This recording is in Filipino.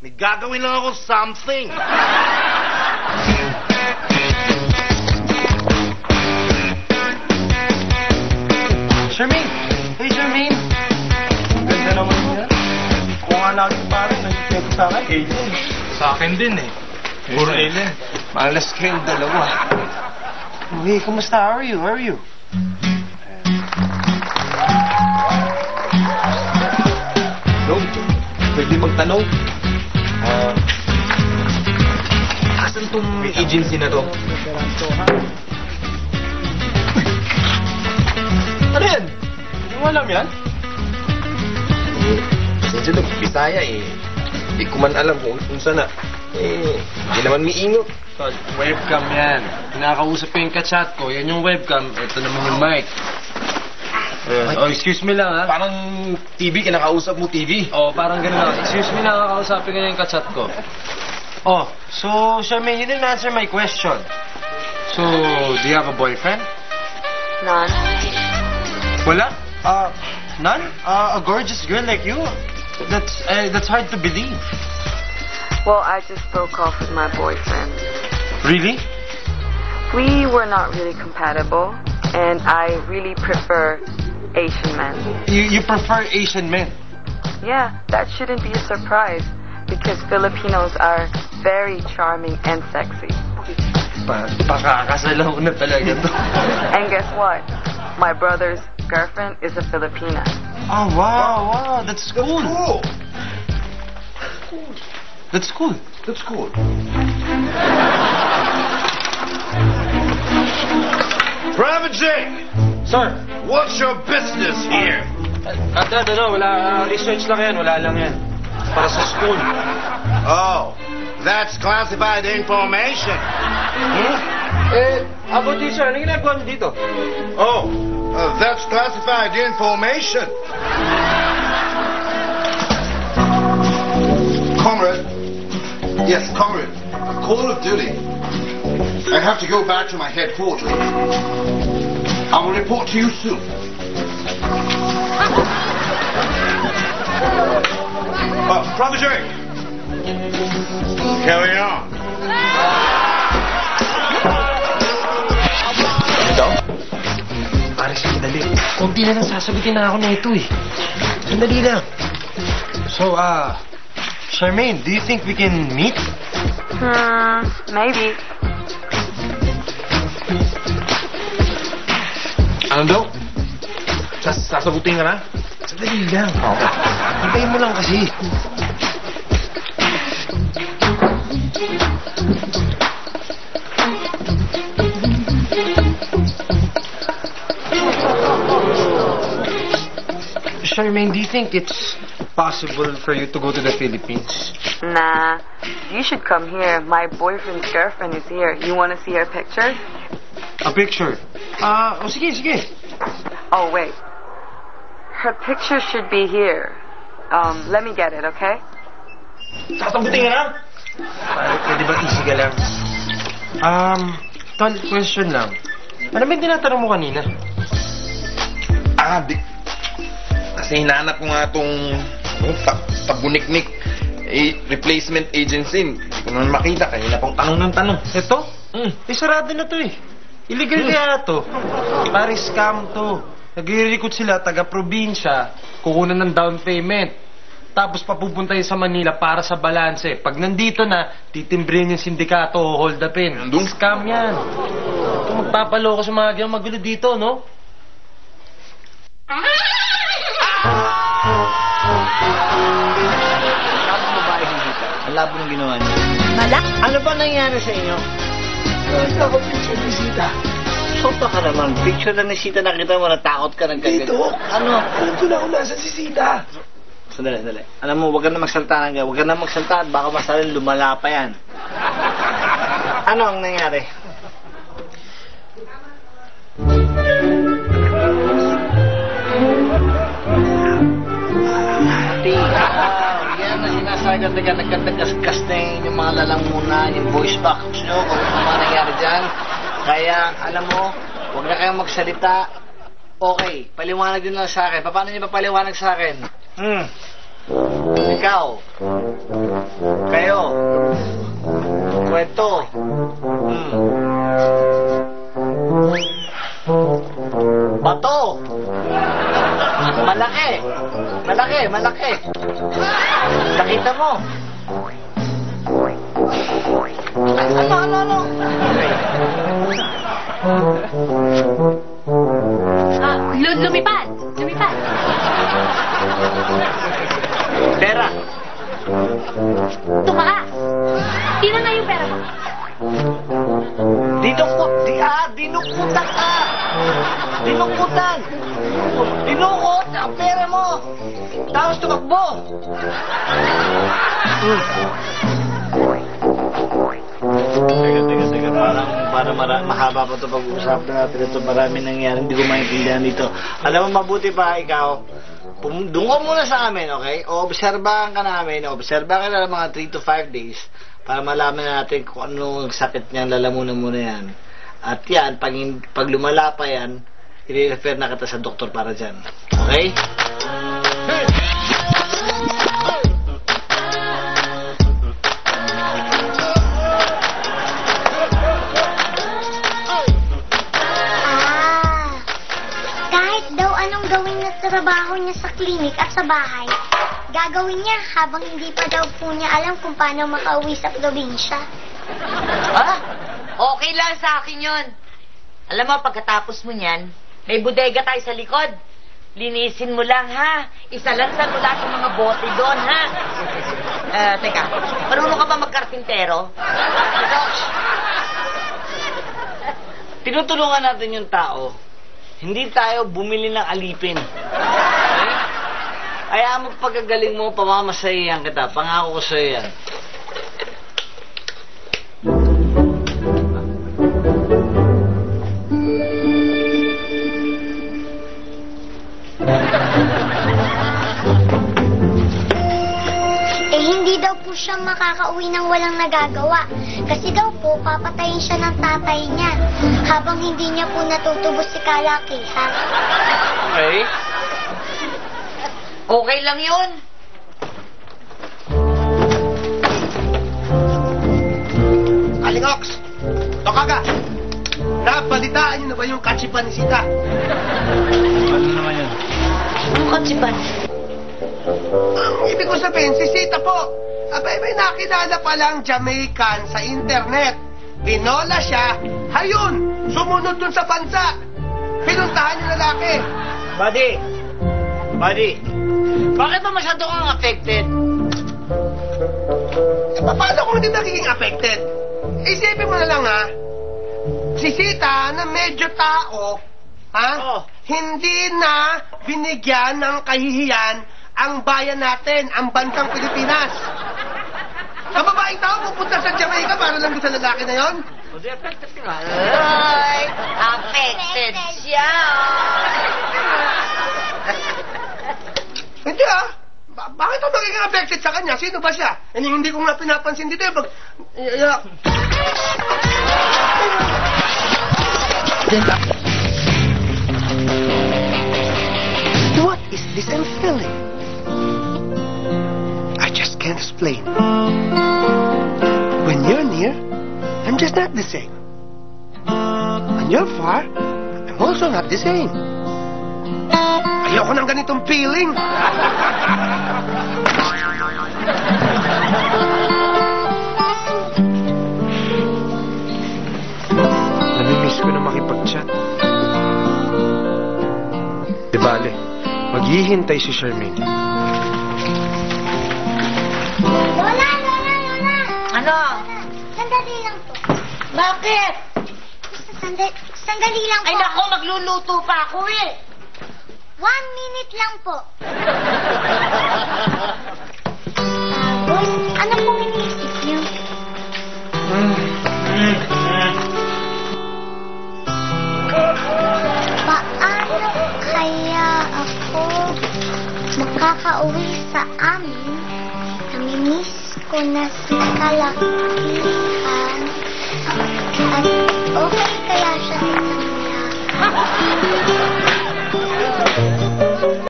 May gagawin lang ako something. Charmaine! Hey, Charmaine! Ganda naman yan. Kung nga lagi parang nag-check sa akin, Aiden. Sa akin din eh. Puro Ellen. Malas kayong dalawa. Hey, kumusta? How are you? How are you? Dong, pwede magtanong? Asan tong agency na to? Ano yan? Hindi mo alam yan? Kasi dyan, Bisaya eh. Hindi ko man alam kung saan na. Hindi naman miingot. Webcam yan. Kinakausap ko yung kachat ko. Yan yung webcam. Ito naman yung mic. Oh, excuse me lang, ha? Parang TV, kinakausap mo TV. Oh, parang ganun lang. Excuse me lang, kakausapin ko yung kachat ko. Oh, so, Charmaine, you didn't answer my question. So, do you have a boyfriend? None. Wala? None? A gorgeous girl like you? That's hard to believe. Well, I just broke off with my boyfriend. Really? We were not really compatible, and I really prefer Asian men. You prefer Asian men? Yeah, that shouldn't be a surprise, because Filipinos are very charming and sexy. Pakakasalaw na talaga to. And guess what? My brother's girlfriend is a Filipina. Oh, wow, that's cool. That's cool. That's cool. Private Jake! Sir! What's your business here? Wala. Research lang yan. Wala lang yan. Para sa school. Oh, that's classified information. About this, sir. Ano ginagawa niyo dito? Oh, that's classified information. Comrade. Yes, comrade. Call of duty. I have to go back to my headquarters. I will report to you soon. Private Jake. Carry on. Ikaw? Pare, sandali. Kunti na lang sasagutin na ako na ito eh. Sandali lang. So, Charmaine, do you think we can meet? Maybe. Ano daw? Sasagutin ka na? Sandali lang. Hintayin mo lang kasi. Charmaine, do you think it's possible for you to go to the Philippines? Nah, you should come here. My boyfriend's girlfriend is here. You want to see her pictures? A picture? Sige. Oh, wait. Her picture should be here. Let me get it, okay? Sasagutin ka na? Pwede ba easy ka lang? Tol, question lang. Ano ba yung tinatanong mo kanina? Kasi hinahanap ko nga itong tabuniknik replacement agency. Hindi ko naman makita. Kanina pang tanong ng tanong. Ito? Sarado na to eh. Illegal kaya to. Pare scam to. Nagre-recruit sila, taga-probinsya, kukunan ng down payment. Tapos papupunta sa Manila para sa balanse. Pag nandito na, titimbrin yung sindikato o hold upin. Scam yan. Ito magpapaloko sa mga gayang magulo dito, no? Tapos babae hihita. Ang labo ng ginawa niya. Malak? Ano ba nangyari sa inyo? Nakita ko picture ni Sita. Sopa ka naman. Picture lang ni Sita, nakita mo, natakot ka ng kagad. Dito. Ano? Alam ko na kung nasa si Sita. Sandali. Alam mo, huwag ka na magsalta ng gaya. Huwag ka na magsalta at baka masalan lumala pa yan. Ano ang nangyari? Yan na sinasagat na nagkatagas-gas na yung mga lalamunan, yung voice box nyo, kung ano mga nangyari dyan. Kaya, alam mo, huwag na kayong magsalita. Okay, paliwanag din lang sa akin. Paano niyo pa paliwanag sa akin? Ikaw. Kayo. Kwento. Bato. Malaki. Malaki, malaki. Nakita mo. Ano? Lumipad. Pera. Tumaas. Tingnan na yung pera mo. Dinukutan ka. Dinukutan. Dinukot ang pera mo. Tapos tumakbo. Teka. Parang mahaba pa ito pag-uusapan natin ito. Marami nangyari. Hindi ko maintindihan dito. Alam mo, mabuti pa ikaw. Doon ka muna sa amin, okay? Obserbahan ka namin. Obserbahan ka na mga 3 to 5 days para malaman natin kung anong sakit niyan. Lalamunan muna yan. At yan, pag lumala pa yan, i-refer na kita sa doktor para dyan. Okay? Kahit daw anong gawin na trabaho niya sa klinik at sa bahay, gagawin niya habang hindi pa daw po niya alam kung paano makauwi sa probinsya. Okay lang sa akin yun. Alam mo, pagkatapos mo niyan, may bodega tayo sa likod. Linisin mo lang, ha? Isalansan mo lahat ng mga bote doon, ha? Teka, marunong ka ba magkarpintero? Tinutulungan natin yung tao. Hindi tayo bumili ng alipin. Okay? Kaya mo pagkagaling mo, pamamasahihan kita. Pangako ko sa'yo yan. Hindi daw po siya makakauwi ng walang nagagawa. Kasi daw po, papatayin siya ng tatay niya habang hindi niya po natutubos si kalakihan. Okay? Okay lang yun. Alingox! Tokaga! Nabalitaan niyo na ba yung katsipan ni Sita? Ano naman yun? Anong katsipan? Ibig ko sabihin, si Sita po, abay may nakilala palang Jamaican sa internet. Pinola siya, hayun, sumunod dun sa bansa. Pinuntahan yung lalaki. Buddy, bakit ba masyado kang affected? Paano kung hindi nagiging affected? Isipin mo na lang, ha? Si Sita na medyo tao, ha? Hindi na binigyan ng kahihiyan ang bayan natin, ang bansang Pilipinas. Ang babaeng tao pupunta sa Jamaica para lang sa lalaki na yon? Affected ka nga. Ay, affected siya. Hindi bakit ako magiging affected sa kanya? Sino ba siya? Hindi ko nga pinapansin dito. What is this I'm feeling? I just can't explain. When you're near, I'm just not the same. When you're far, I'm also not the same. Ayoko ng ganitong feeling. Namimiss ko na makipag-chat. Di bale, maghihintay si Charmaine. Lola! Ano? Sandali lang po. Bakit? Sandali lang po. Ay, nako, magluluto pa ako eh. 1 minute lang po. Boss, ano pong iniisip niyo? Paano kaya ako makakauwi sa amin? Namimiss ko na si kalakihan. At okay kaya siya sa kanya?